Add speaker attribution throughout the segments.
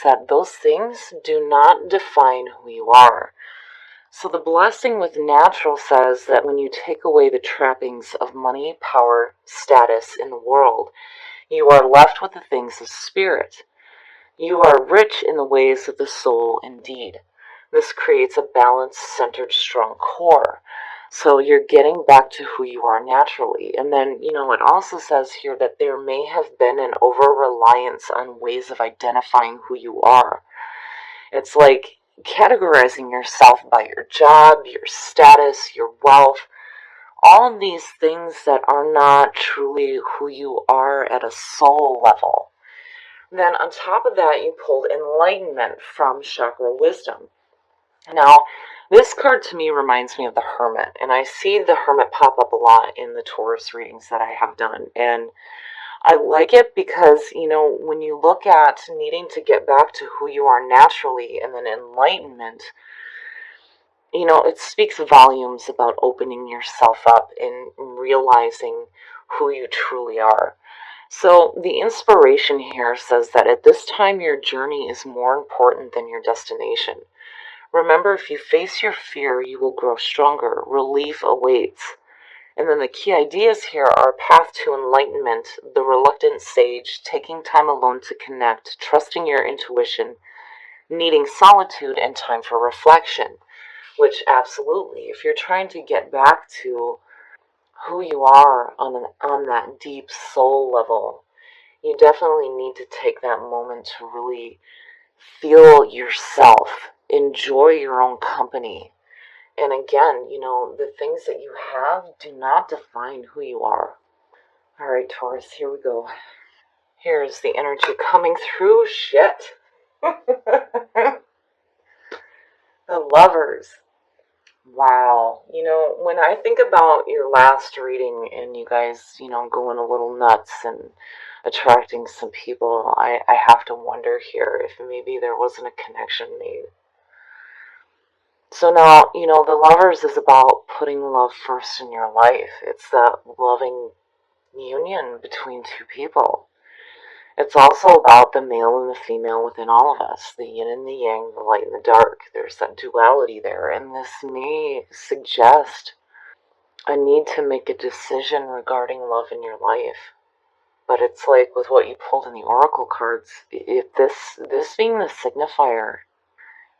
Speaker 1: that those things do not define who you are. So the blessing with natural says that when you take away the trappings of money, power, status in the world, you are left with the things of spirit. You are rich in the ways of the soul indeed. This creates a balanced, centered, strong core. So you're getting back to who you are naturally. And then, it also says here that there may have been an over-reliance on ways of identifying who you are. It's like categorizing yourself by your job, your status, your wealth, all of these things that are not truly who you are at a soul level. Then on top of that, you pulled enlightenment from chakra wisdom. Now, this card to me reminds me of the Hermit, and I see the Hermit pop up a lot in the Taurus readings that I have done. And I like it because, when you look at needing to get back to who you are naturally and then enlightenment, it speaks volumes about opening yourself up and realizing who you truly are. So the inspiration here says that at this time your journey is more important than your destination. Remember, if you face your fear, you will grow stronger. Relief awaits. And then the key ideas here are path to enlightenment, the reluctant sage, taking time alone to connect, trusting your intuition, needing solitude and time for reflection. Which absolutely, if you're trying to get back to who you are on that deep soul level, you definitely need to take that moment to really feel yourself, enjoy your own company. And again, the things that you have do not define who you are. All right, Taurus, here we go. Here's the energy coming through. Shit. The Lovers. Wow. When I think about your last reading and you guys, going a little nuts and attracting some people, I have to wonder here if maybe there wasn't a connection made. So now, the Lovers is about putting love first in your life. It's that loving union between two people. It's also about the male and the female within all of us, the yin and the yang, the light and the dark. There's that duality there, and this may suggest a need to make a decision regarding love in your life. But it's like with what you pulled in the oracle cards, if this being the signifier,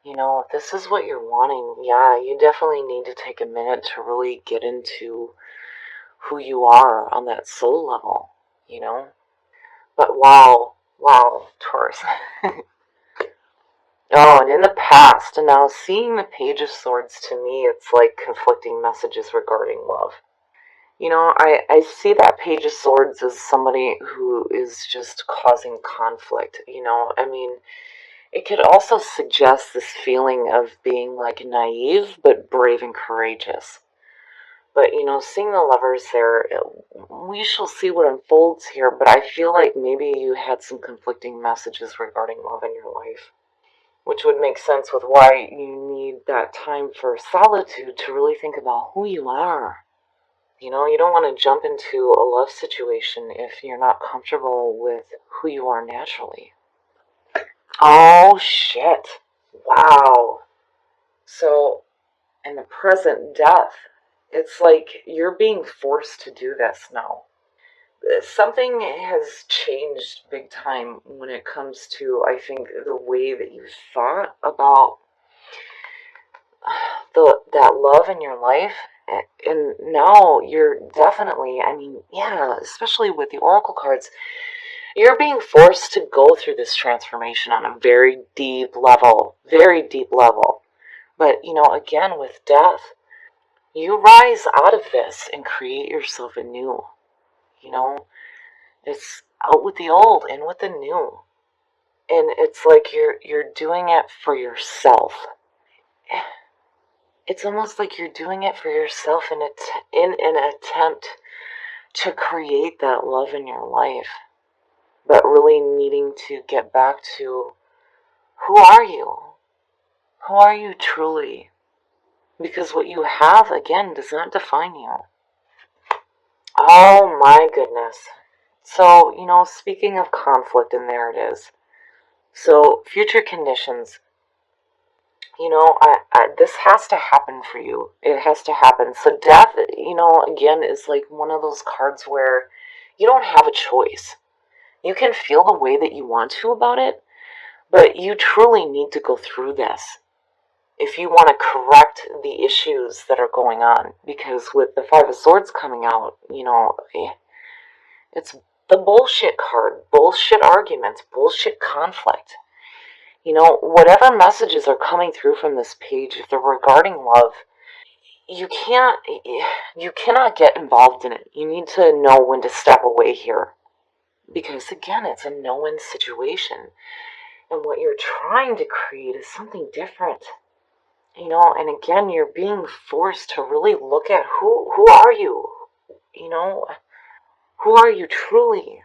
Speaker 1: if this is what you're wanting, yeah, you definitely need to take a minute to really get into who you are on that soul level, But wow, Taurus. Oh, and in the past, and now seeing the Page of Swords, to me, it's like conflicting messages regarding love. I see that Page of Swords as somebody who is just causing conflict, it could also suggest this feeling of being like naive, but brave and courageous. But, seeing the Lovers there, we shall see what unfolds here, but I feel like maybe you had some conflicting messages regarding love in your life, which would make sense with why you need that time for solitude to really think about who you are. You don't want to jump into a love situation if you're not comfortable with who you are naturally. Oh, shit. Wow. So, in the present, death. It's like you're being forced to do this now. Something has changed big time when it comes to, I think, the way that you thought about that love in your life. And now you're definitely, especially with the oracle cards, you're being forced to go through this transformation on a very deep level. But, again, with death, you rise out of this and create yourself anew. It's out with the old, in with the new. And it's like you're doing it for yourself. It's almost like you're doing it for yourself in an attempt to create that love in your life. But really needing to get back to, who are you? Who are you truly? Because what you have, again, does not define you. Oh my goodness. So, speaking of conflict, and there it is. So, future conditions, this has to happen for you. It has to happen. So, death, again, is like one of those cards where you don't have a choice. You can feel the way that you want to about it, but you truly need to go through this if you want to correct the issues that are going on. Because with the Five of Swords coming out, it's the bullshit card, bullshit arguments, bullshit conflict. Whatever messages are coming through from this page, if they're regarding love, you cannot get involved in it. You need to know when to step away here. Because again, it's a no-win situation. And what you're trying to create is something different. And again, you're being forced to really look at who are you? Who are you truly?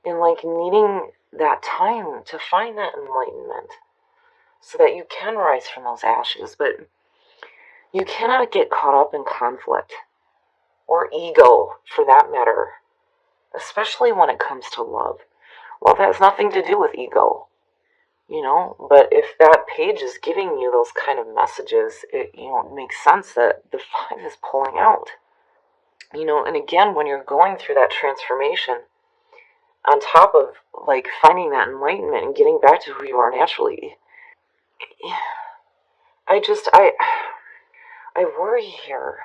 Speaker 1: And like needing that time to find that enlightenment so that you can rise from those ashes. But you cannot get caught up in conflict or ego for that matter, especially when it comes to love. Love has nothing to do with ego. But if that page is giving you those kind of messages, it makes sense that the Five is pulling out. And again, when you're going through that transformation, on top of like finding that enlightenment and getting back to who you are naturally, I worry here.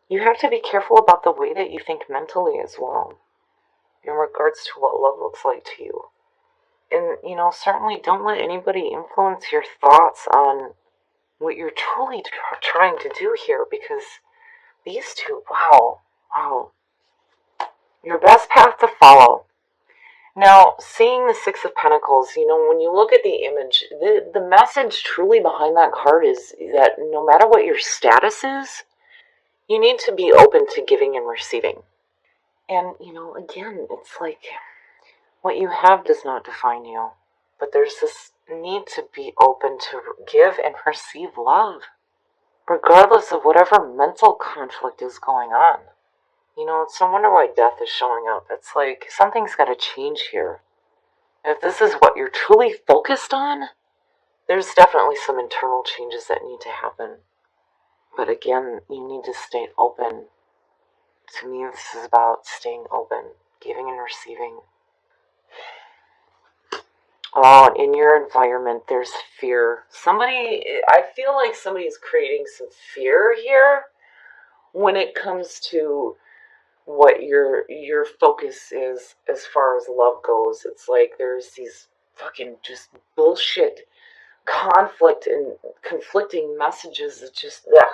Speaker 1: You have to be careful about the way that you think mentally as well, in regards to what love looks like to you. And, certainly don't let anybody influence your thoughts on what you're truly trying to do here, because these two, wow, your best path to follow. Now, seeing the Six of Pentacles, when you look at the image, the message truly behind that card is that no matter what your status is, you need to be open to giving and receiving. And, again, it's like what you have does not define you. But there's this need to be open to give and receive love, regardless of whatever mental conflict is going on. It's no wonder why death is showing up. It's like something's got to change here. If this is what you're truly focused on, there's definitely some internal changes that need to happen. But again, you need to stay open. To me, this is about staying open, giving and receiving. Oh, in your environment, there's fear. I feel like somebody's creating some fear here when it comes to what your focus is as far as love goes. It's like there's these fucking just bullshit conflict and conflicting messages. It's just, ugh.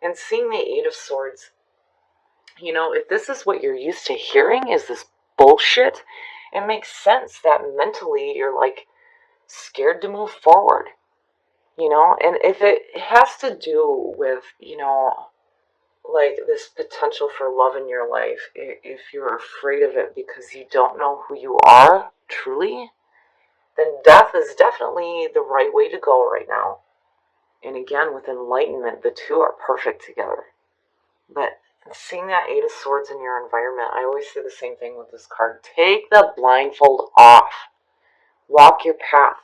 Speaker 1: And seeing the Eight of Swords, if this is what you're used to hearing is this bullshit, it makes sense that mentally you're like scared to move forward, and if it has to do with, like this potential for love in your life, if you're afraid of it because you don't know who you are truly, then death is definitely the right way to go right now. And again, with enlightenment, the two are perfect together. But seeing that Eight of Swords in your environment, I always say the same thing with this card. Take the blindfold off. Walk your path.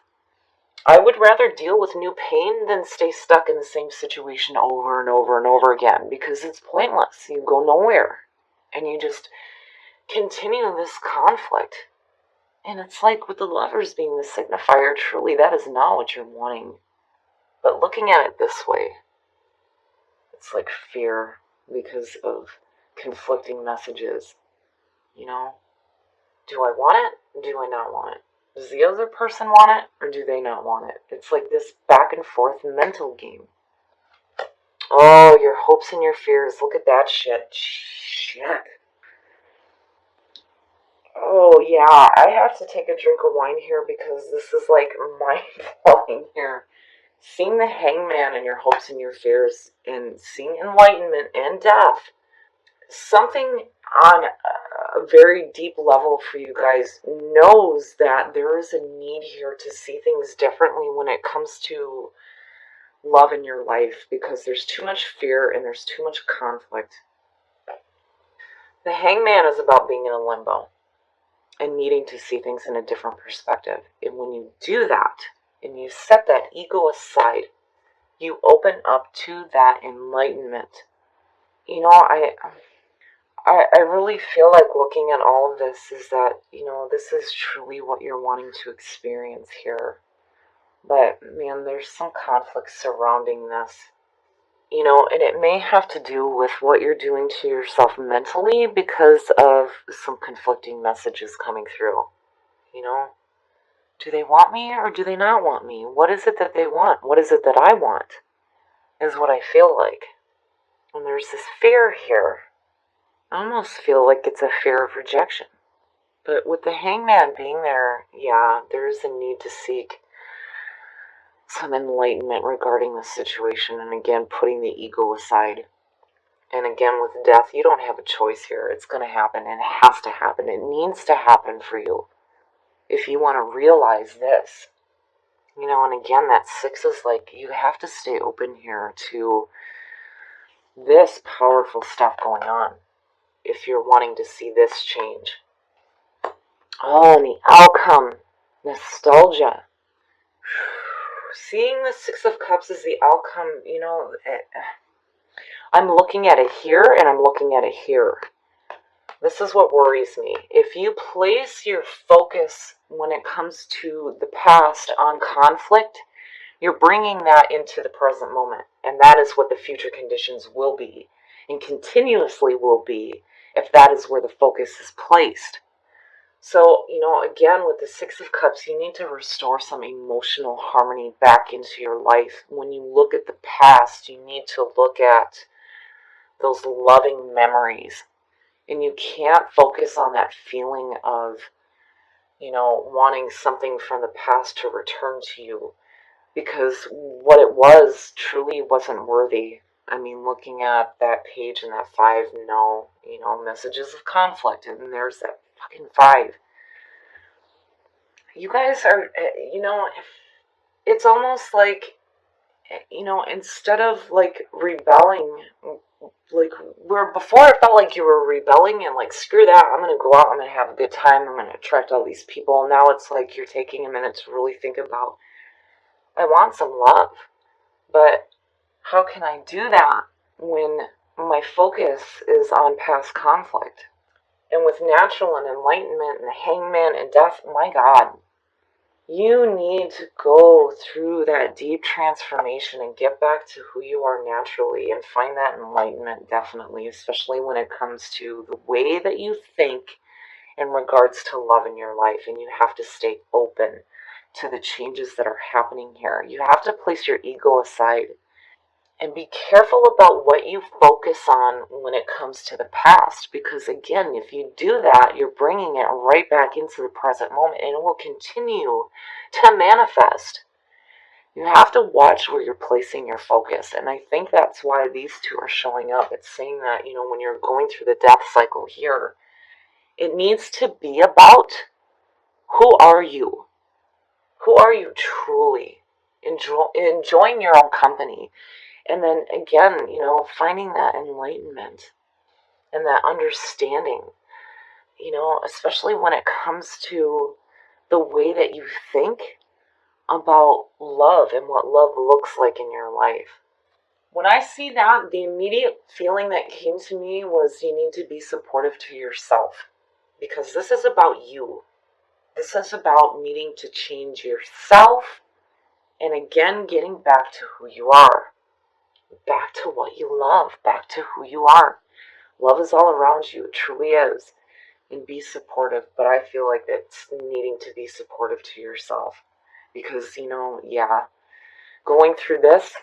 Speaker 1: I would rather deal with new pain than stay stuck in the same situation over and over and over again, because it's pointless. You go nowhere. And you just continue this conflict. And it's like with the Lovers being the signifier, truly that is not what you're wanting. But looking at it this way, it's like fear because of conflicting messages. Do I want it? Do I not want it? Does the other person want it, or do they not want it? It's like this back and forth mental game. Oh, your hopes and your fears. Look at that shit. Shit. Oh, yeah. I have to take a drink of wine here because this is like mind-blowing here. Seeing the Hangman and your hopes and your fears, and seeing enlightenment and death. Something on a very deep level for you guys knows that there is a need here to see things differently when it comes to love in your life, because there's too much fear and there's too much conflict. The Hangman is about being in a limbo. and needing to see things in a different perspective. And when you do that, and you set that ego aside, you open up to that enlightenment. You know, I really feel like looking at all of this is that, this is truly what you're wanting to experience here. But man, there's some conflict surrounding this. And it may have to do with what you're doing to yourself mentally because of some conflicting messages coming through. Do they want me or do they not want me? What is it that they want? What is it that I want? Is what I feel like. And there's this fear here. I almost feel like it's a fear of rejection. But with the hangman being there, yeah, there is a need to seek some enlightenment regarding the situation, and again, putting the ego aside. And again, with death, you don't have a choice here. It's going to happen, and it has to happen. It needs to happen for you if you want to realize this. And again, that 6 is like, you have to stay open here to this powerful stuff going on if you're wanting to see this change. Oh, and the outcome, nostalgia. Seeing the 6 of Cups as the outcome, I'm looking at it here and I'm looking at it here. This is what worries me. If you place your focus when it comes to the past on conflict, you're bringing that into the present moment. And that is what the future conditions will be and continuously will be if that is where the focus is placed. So, again, with the 6 of Cups, you need to restore some emotional harmony back into your life. When you look at the past, you need to look at those loving memories. And you can't focus on that feeling of, wanting something from the past to return to you. Because what it was truly wasn't worthy. I mean, looking at that page and that 5, no, messages of conflict. And there's that fucking 5. You guys are, it's almost like, instead of like rebelling, like where before it felt like you were rebelling and like, screw that, I'm going to go out, I'm going to have a good time, I'm going to attract all these people. Now it's like you're taking a minute to really think about, I want some love, but how can I do that when my focus is on past conflict? And with natural and enlightenment and the hangman and death, my God, you need to go through that deep transformation and get back to who you are naturally and find that enlightenment, definitely, especially when it comes to the way that you think in regards to love in your life. And you have to stay open to the changes that are happening here. You have to place your ego aside and be careful about what you focus on when it comes to the past. Because again, if you do that, you're bringing it right back into the present moment and it will continue to manifest. You have to watch where you're placing your focus. And I think that's why these 2 are showing up. It's saying that, when you're going through the death cycle here, it needs to be about who are you? Who are you truly? Enjoying your own company. And then again, finding that enlightenment and that understanding, especially when it comes to the way that you think about love and what love looks like in your life. When I see that, the immediate feeling that came to me was you need to be supportive to yourself, because this is about you. This is about needing to change yourself and again getting back to who you are. Back to what you love, back to who you are. Love is all around you, it truly is. And be supportive, but I feel like it's needing to be supportive to yourself. Because, going through this,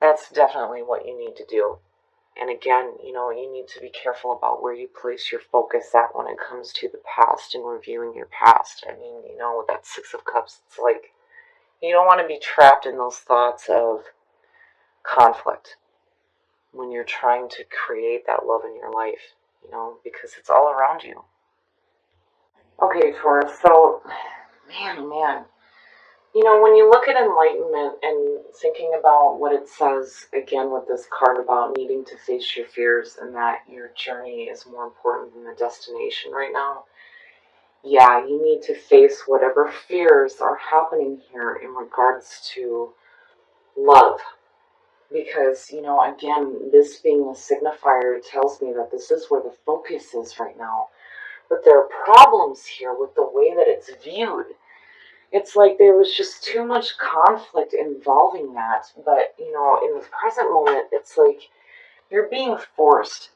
Speaker 1: that's definitely what you need to do. And again, you need to be careful about where you place your focus at when it comes to the past and reviewing your past. I mean, with that 6 of Cups, it's like, you don't want to be trapped in those thoughts of conflict when you're trying to create that love in your life, because it's all around you. Okay, Taurus, so, man, oh man. When you look at enlightenment and thinking about what it says, again, with this card about needing to face your fears and that your journey is more important than the destination right now, yeah, you need to face whatever fears are happening here in regards to love. Because, again, this being a signifier tells me that this is where the focus is right now. But there are problems here with the way that it's viewed. It's like there was just too much conflict involving that. But, in the present moment, it's like you're being forced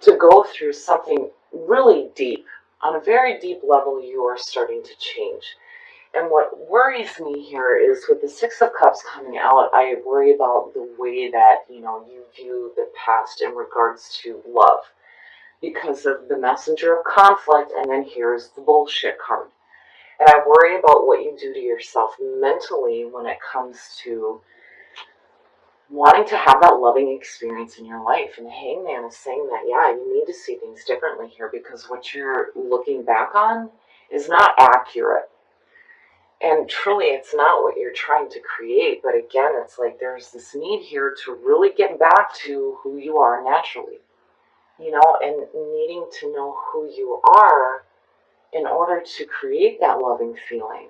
Speaker 1: to go through something really deep. On a very deep level, you are starting to change. And what worries me here is with the Six of Cups coming out, I worry about the way that, you view the past in regards to love. Because of the messenger of conflict, and then here's the bullshit card. And I worry about what you do to yourself mentally when it comes to wanting to have that loving experience in your life. And the Hangman is saying that, yeah, you need to see things differently here because what you're looking back on is not accurate. And truly, it's not what you're trying to create. But again, it's like there's this need here to really get back to who you are naturally, and needing to know who you are in order to create that loving feeling.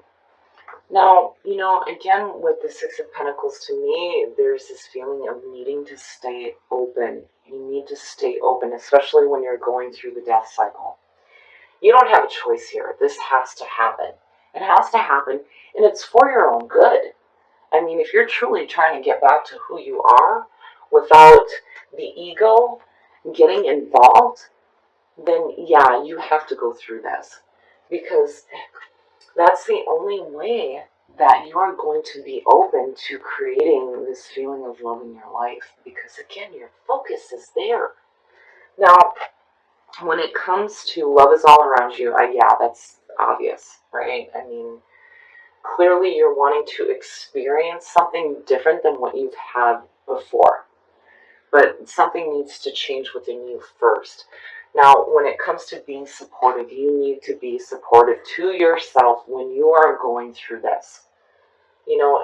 Speaker 1: Now, again, with the Six of Pentacles, to me, there's this feeling of needing to stay open. You need to stay open, especially when you're going through the death cycle. You don't have a choice here. This has to happen. It has to happen, and it's for your own good. I mean, if you're truly trying to get back to who you are without the ego getting involved, then yeah, you have to go through this. Because that's the only way that you are going to be open to creating this feeling of love in your life. Because again, your focus is there. Now, when it comes to love is all around you, yeah, that's obvious, right? I mean, clearly you're wanting to experience something different than what you've had before. But something needs to change within you first. Now, when it comes to being supportive, you need to be supportive to yourself when you are going through this.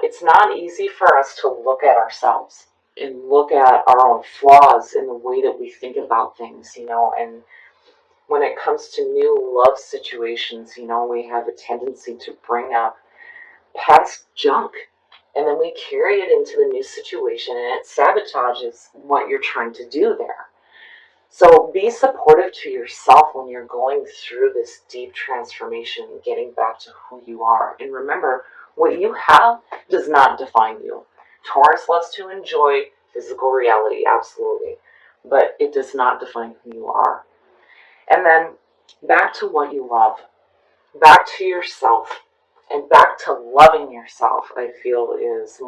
Speaker 1: It's not easy for us to look at ourselves and look at our own flaws in the way that we think about things, and when it comes to new love situations, we have a tendency to bring up past junk, and then we carry it into the new situation, and it sabotages what you're trying to do there. So be supportive to yourself when you're going through this deep transformation, getting back to who you are. And remember, what you have does not define you. Taurus loves to enjoy physical reality, absolutely, but it does not define who you are. And then back to what you love, back to yourself, and back to loving yourself, I feel is